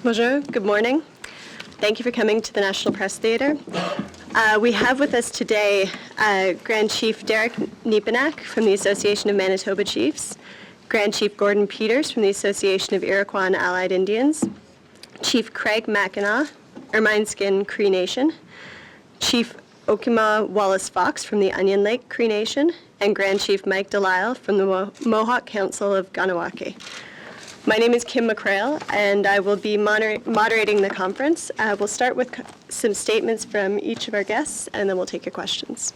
Bonjour, good morning. Thank you for coming to the National Press Theatre. We have with us today Grand Chief Derek Nepinak from the Association of Manitoba Chiefs, Grand Chief Gordon Peters from the Association of Iroquois and Allied Indians, Chief Craig Mackinaw, Ermineskin Cree Nation, Chief Okimaw Wallace Fox from the Onion Lake Cree Nation, and Grand Chief Mike Delisle from the Mohawk Council of Kahnawake. My name is Kim McCrail, and I will be moderating the conference. We'll start with some statements from each of our guests, and then we'll take your questions.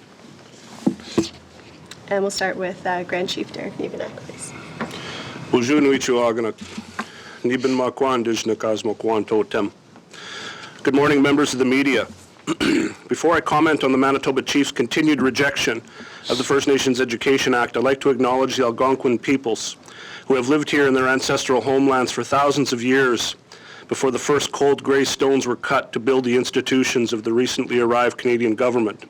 And we'll start with Grand Chief Derek Nepinak, please. Bonjour, Nuichuagana. Niben Makwan Dijnakaz Makwan Totem. Good morning, members of the media. Before I comment on the Manitoba Chiefs' continued rejection of the First Nations Education Act, I'd like to acknowledge the Algonquin peoples who have lived here in their ancestral homelands for thousands of years before the first cold gray stones were cut to build the institutions of the recently arrived Canadian government.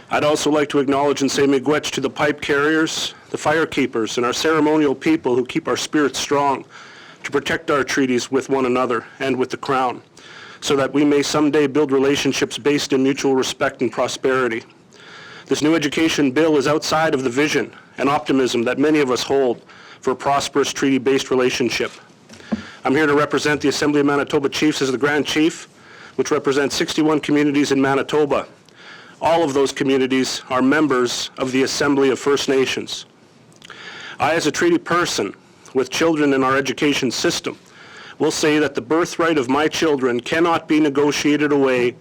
I'd also like to acknowledge and say miigwech to the pipe carriers, the fire keepers, and our ceremonial people who keep our spirits strong to protect our treaties with one another and with the Crown, so that we may someday build relationships based in mutual respect and prosperity. This new education bill is outside of the vision and optimism that many of us hold for a prosperous treaty-based relationship. I'm here to represent the Assembly of Manitoba Chiefs as the Grand Chief, which represents 61 communities in Manitoba. All of those communities are members of the Assembly of First Nations. I, as a treaty person with children in our education system, will say that the birthright of my children cannot be negotiated away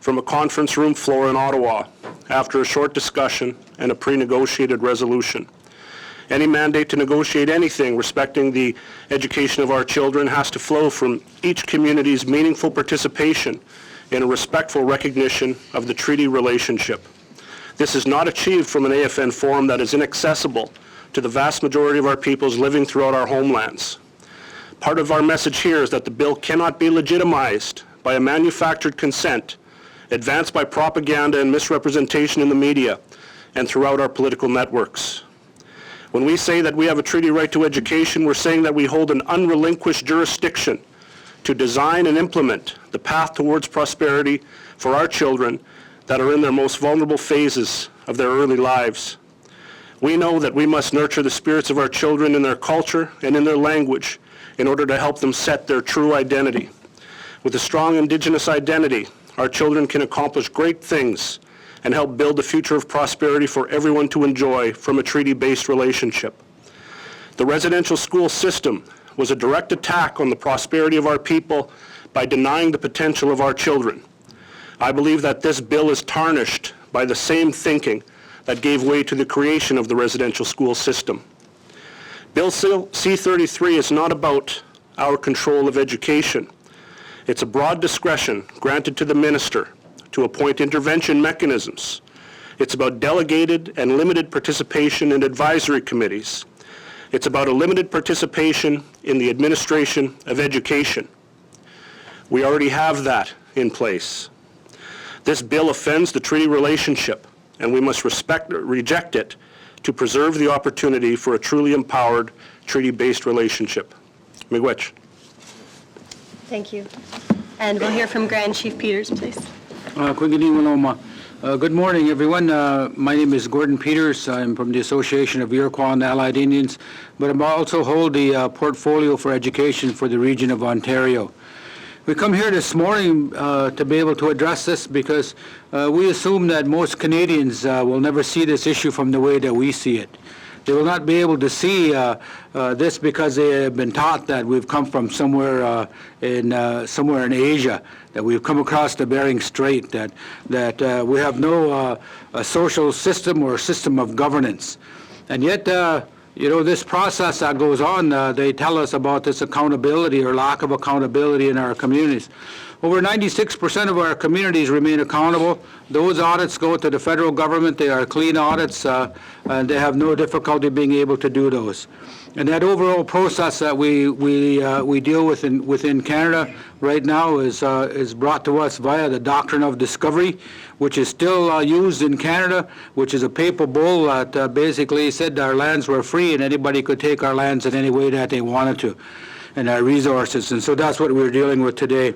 from a conference room floor in Ottawa after a short discussion and a pre-negotiated resolution. Any mandate to negotiate anything respecting the education of our children has to flow from each community's meaningful participation in a respectful recognition of the treaty relationship. This is not achieved from an AFN forum that is inaccessible to the vast majority of our peoples living throughout our homelands. Part of our message here is that the bill cannot be legitimized by a manufactured consent advanced by propaganda and misrepresentation in the media and throughout our political networks. When we say that we have a treaty right to education, we're saying that we hold an unrelinquished jurisdiction to design and implement the path towards prosperity for our children that are in their most vulnerable phases of their early lives. We know that we must nurture the spirits of our children in their culture and in their language in order to help them set their true identity. With a strong Indigenous identity, our children can accomplish great things and help build a future of prosperity for everyone to enjoy from a treaty-based relationship. The residential school system was a direct attack on the prosperity of our people by denying the potential of our children. I believe that this bill is tarnished by the same thinking that gave way to the creation of the residential school system. Bill C-33 is not about our control of education. It's a broad discretion granted to the minister to appoint intervention mechanisms. It's about delegated and limited participation in advisory committees. It's about a limited participation in the administration of education. We already have that in place. This bill offends the treaty relationship, and we must reject it to preserve the opportunity for a truly empowered treaty-based relationship. Miigwech. Thank you. And we'll hear from Grand Chief Peters, please. Good morning, everyone. My name is Gordon Peters. I'm from the Association of Iroquois and Allied Indians, but I also hold the portfolio for education for the region of Ontario. We come here this morning to be able to address this because we assume that most Canadians will never see this issue from the way that we see it. They will not be able to see this because they have been taught that we've come from somewhere in Asia, that we've come across the Bering Strait, that we have no a social system or system of governance. And yet, this process that goes on, they tell us about this accountability or lack of accountability in our communities. Over 96% of our communities remain accountable. Those audits go to the federal government. They are clean audits, and they have no difficulty being able to do those. And that overall process that we deal with within Canada right now is brought to us via the doctrine of discovery, which is still used in Canada, which is a papal bull that basically said our lands were free and anybody could take our lands in any way that they wanted to. and our resources. And so that's what we're dealing with today.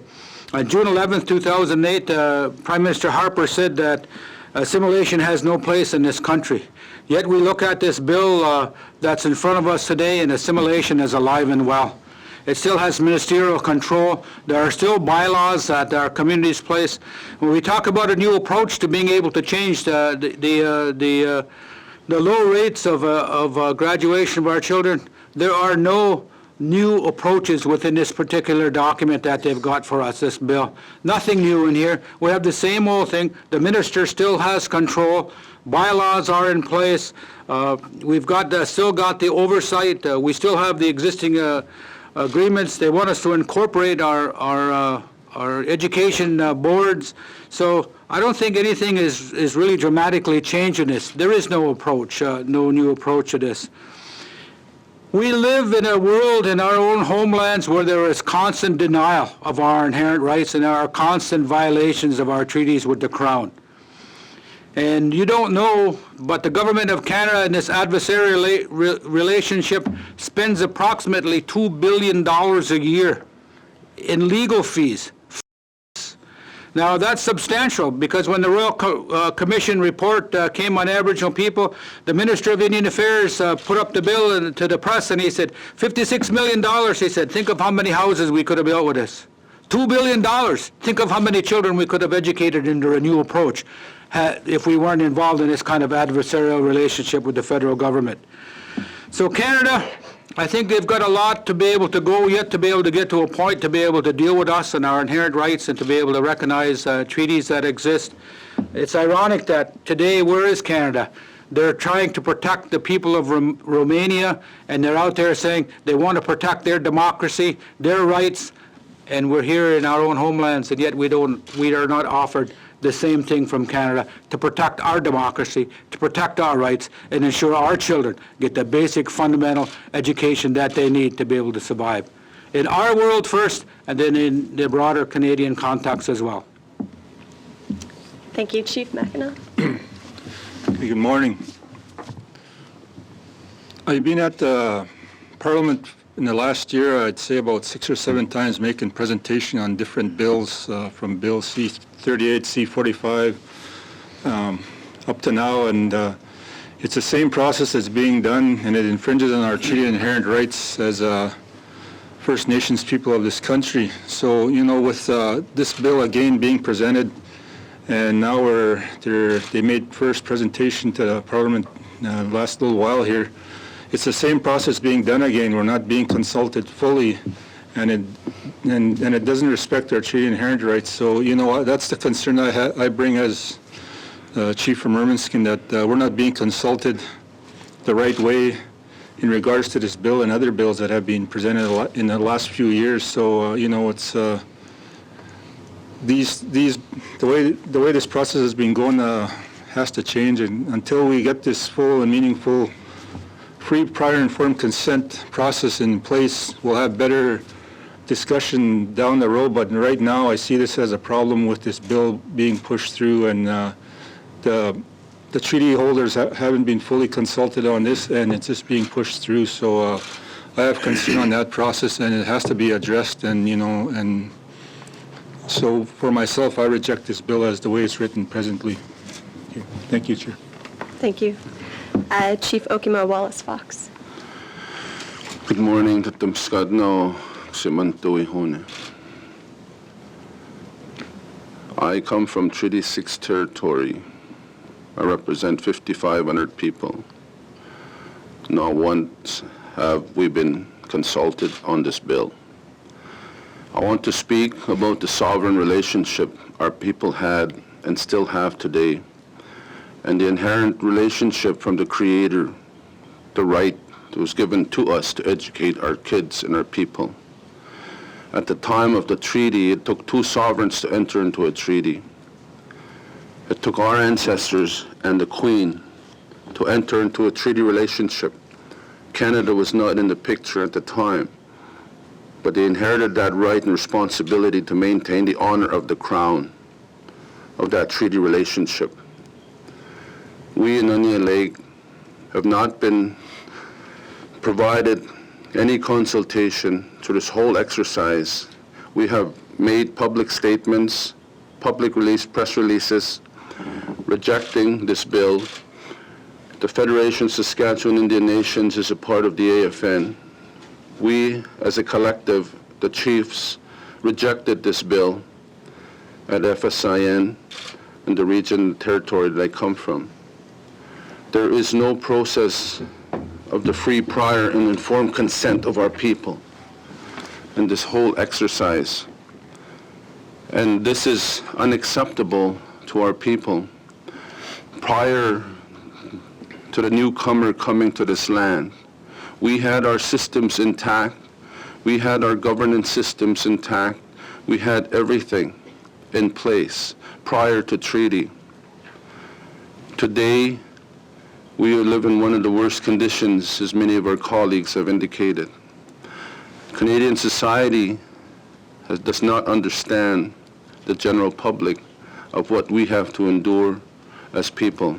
On June 11th, 2008, Prime Minister Harper said that assimilation has no place in this country. Yet we look at this bill that's in front of us today, and assimilation is alive and well. It still has ministerial control. There are still bylaws that our communities place. When we talk about a new approach to being able to change the low rates of graduation of our children, there are no new approaches within this particular document that they've got for us, this bill. Nothing new in here. We have the same old thing. The minister still has control. Bylaws are in place. We've got still got the oversight. We still have the existing agreements. They want us to incorporate our education boards. So I don't think anything is really dramatically changed in this. There is no approach, no new approach to this. We live in a world in our own homelands where there is constant denial of our inherent rights and there are constant violations of our treaties with the Crown. And you don't know, but the Government of Canada in this adversarial relationship spends approximately $2 billion a year in legal fees. Now, that's substantial, because when the Royal Commission report came on Aboriginal people, the Minister of Indian Affairs put up the bill to the press, and he said, $56 million, he said, think of how many houses we could have built with this. $2 billion, think of how many children we could have educated under a new approach if we weren't involved in this kind of adversarial relationship with the federal government. So Canada, I think they've got a lot to be able to go yet to be able to get to a point to be able to deal with us and our inherent rights and to be able to recognize treaties that exist. It's ironic that today, where is Canada? They're trying to protect the people of Romania, and they're out there saying they want to protect their democracy, their rights, and we're here in our own homelands, and yet we are not offered the same thing from Canada to protect our democracy, to protect our rights, and ensure our children get the basic fundamental education that they need to be able to survive. In our world first, and then in the broader Canadian context as well. Thank you, Chief Mackinaw. Good morning. I've been at Parliament in the last year, I'd say about 6 or 7 times, making presentation on different bills from Bill C-38, C-45 up to now, and it's the same process that's being done, and it infringes on our treaty of inherent rights as First Nations people of this country. So, you know, with this bill again being presented, and now they made first presentation to the Parliament last little while here. It's the same process being done again. We're not being consulted fully, and it doesn't respect our treaty inherent rights. So, you know, that's the concern I bring as Chief from Ermineskin, that we're not being consulted the right way in regards to this bill and other bills that have been presented in the last few years. So, you know, it's the way this process has been going has to change, and until we get this full and meaningful free, prior, informed consent process in place, we'll have better discussion down the road. But right now, I see this as a problem with this bill being pushed through, and the treaty holders haven't been fully consulted on this, and it's just being pushed through. So I have concern on that process, and it has to be addressed. And you know, and so for myself, I reject this bill as the way it's written presently. Thank you, Chair. Thank you. Chief Okimaw Wallace Fox. Good morning, Tatumskadno, Simantui Hone. I come from Treaty 6 territory. I represent 5,500 people. Not once have we been consulted on this bill. I want to speak about the sovereign relationship our people had and still have today, and the inherent relationship from the Creator, the right that was given to us to educate our kids and our people. At the time of the treaty, it took 2 sovereigns to enter into a treaty. It took our ancestors and the Queen to enter into a treaty relationship. Canada was not in the picture at the time, but they inherited that right and responsibility to maintain the honor of the Crown of that treaty relationship. We in Onion Lake have not been provided any consultation through this whole exercise. We have made public statements, public release, press releases, rejecting this bill. The Federation of Saskatchewan Indian Nations is a part of the AFN. We, as a collective, the chiefs, rejected this bill at FSIN in the region and territory that I come from. There is no process of the free, prior, and informed consent of our people in this whole exercise. And this is unacceptable to our people. Prior to the newcomer coming to this land, we had our systems intact. We had our governance systems intact. We had everything in place prior to treaty. Today, we live in one of the worst conditions, as many of our colleagues have indicated. Canadian society does not understand the general public of what we have to endure as people.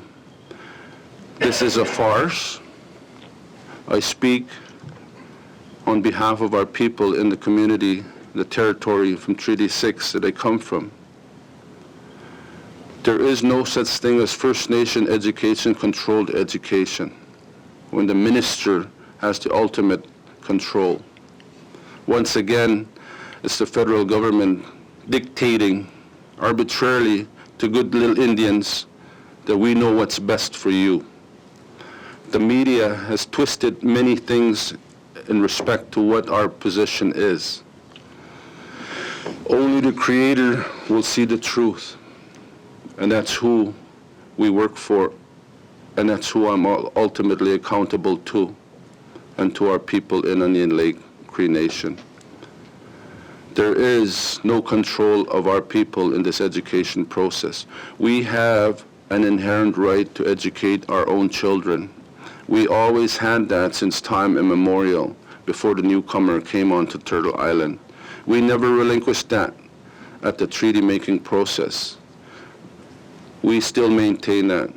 This is a farce. I speak on behalf of our people in the community, the territory from Treaty 6 that I come from. There is no such thing as First Nation education, controlled education, when the minister has the ultimate control. Once again, it's the federal government dictating arbitrarily to good little Indians that we know what's best for you. The media has twisted many things in respect to what our position is. Only the Creator will see the truth, and that's who we work for, and that's who I'm ultimately accountable to, and to our people in Onion Lake Cree Nation. There is no control of our people in this education process. We have an inherent right to educate our own children. We always had that since time immemorial, before the newcomer came onto Turtle Island. We never relinquished that at the treaty-making process. We still maintain that.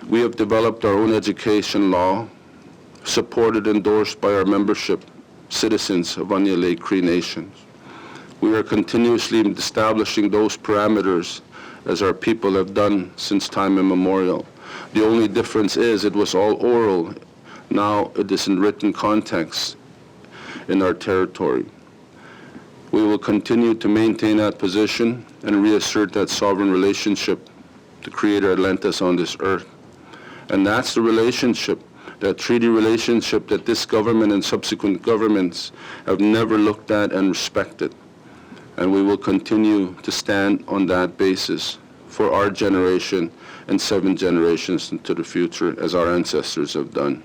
We have developed our own education law, supported, endorsed by our membership, citizens of Onion Lake Cree Nations. We are continuously establishing those parameters as our people have done since time immemorial. The only difference is it was all oral. Now it is in written context in our territory. We will continue to maintain that position and reassert that sovereign relationship the Creator had lent us on this earth. And that's the relationship, that treaty relationship that this government and subsequent governments have never looked at and respected. And we will continue to stand on that basis for our generation and 7 generations into the future, as our ancestors have done.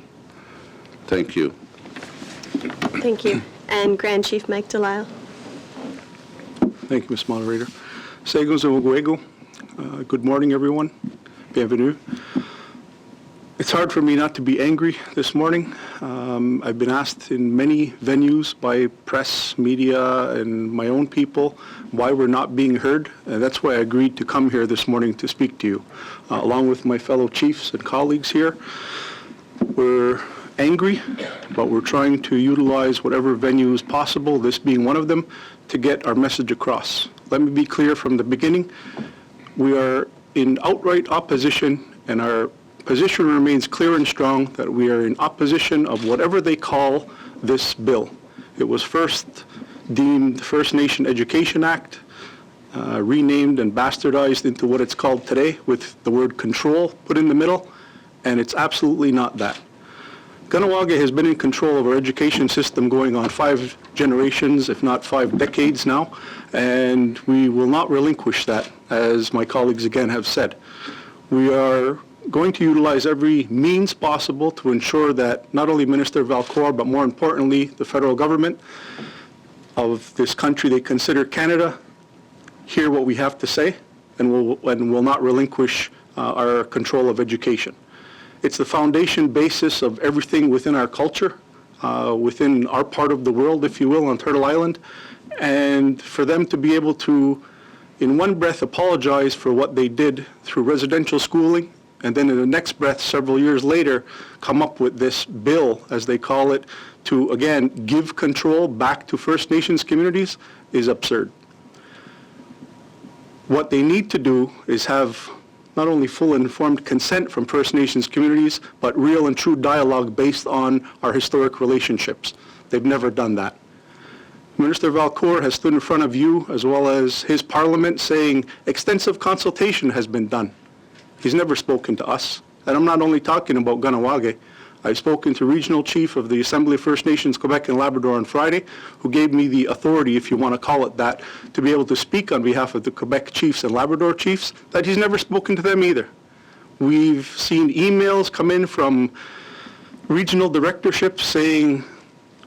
Thank you. Thank you. And Grand Chief Mike Delisle. Thank you, Ms. Moderator. Segos Oguego. Good morning, everyone. Bienvenue. It's hard for me not to be angry this morning. I've been asked in many venues by press, media, and my own people why we're not being heard, and that's why I agreed to come here this morning to speak to you, along with my fellow chiefs and colleagues here. We're angry, but we're trying to utilize whatever venue is possible, this being one of them, to get our message across. Let me be clear from the beginning. We are in outright opposition, and our position remains clear and strong that we are in opposition of whatever they call this bill. It was first deemed the First Nation Education Act, renamed and bastardized into what it's called today with the word control put in the middle, and it's absolutely not that. Kahnawake has been in control of our education system going on 5 generations, if not 5 decades now, and we will not relinquish that, as my colleagues again have said. We are going to utilize every means possible to ensure that not only Minister Valcour, but more importantly, the federal government of this country they consider Canada, hear what we have to say, and will not relinquish our control of education. It's the foundation basis of everything within our culture, within our part of the world, if you will, on Turtle Island, and for them to be able to, in one breath, apologize for what they did through residential schooling and then in the next breath, several years later, come up with this bill, as they call it, to, again, give control back to First Nations communities is absurd. What they need to do is have not only full and informed consent from First Nations communities, but real and true dialogue based on our historic relationships. They've never done that. Minister Valcourt has stood in front of you, as well as his parliament, saying extensive consultation has been done. He's never spoken to us. And I'm not only talking about Kahnawake. I've spoken to Regional Chief of the Assembly of First Nations Quebec and Labrador on Friday, who gave me the authority, if you want to call it that, to be able to speak on behalf of the Quebec Chiefs and Labrador Chiefs, that he's never spoken to them either. We've seen emails come in from regional directorships saying,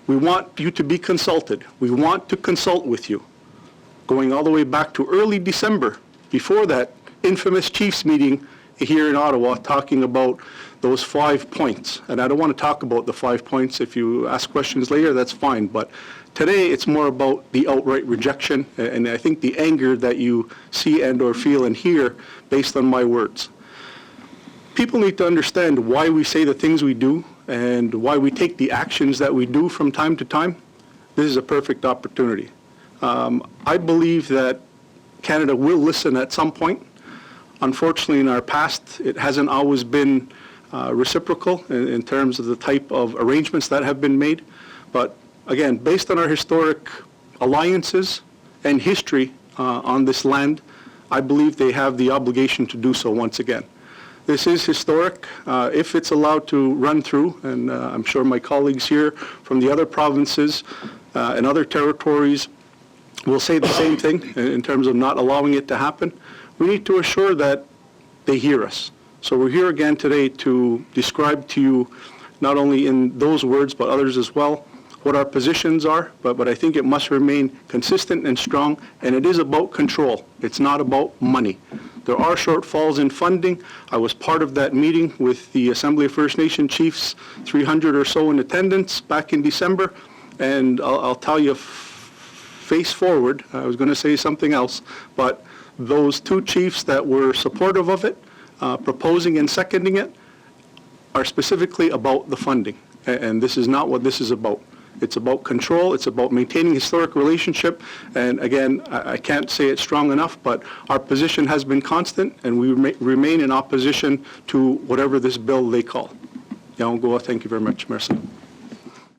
we want you to be consulted. We want to consult with you. Going all the way back to early December, before that infamous Chiefs meeting here in Ottawa, talking about those 5 points. And I don't want to talk about the 5 points. If you ask questions later, that's fine. But today, it's more about the outright rejection, and I think the anger that you see and or feel and hear based on my words. People need to understand why we say the things we do and why we take the actions that we do from time to time. This is a perfect opportunity. I believe that Canada will listen at some point. Unfortunately, in our past, it hasn't always been reciprocal in terms of the type of arrangements that have been made. But again, based on our historic alliances and history on this land, I believe they have the obligation to do so once again. This is historic. If it's allowed to run through, and I'm sure my colleagues here from the other provinces and other territories will say the same thing in terms of not allowing it to happen, we need to assure that they hear us. So we're here again today to describe to you, not only in those words, but others as well, what our positions are, but I think it must remain consistent and strong, and it is about control. It's not about money. There are shortfalls in funding. I was part of that meeting with the Assembly of First Nation Chiefs, 300 or so in attendance back in December, and I'll tell you, face forward, I was going to say something else, but those 2 chiefs that were supportive of it, proposing and seconding it, are specifically about the funding. And this is not what this is about. It's about control. It's about maintaining historic relationship. And again, I can't say it strong enough, but our position has been constant, and we remain in opposition to whatever this bill they call. Thank you very much. Merci.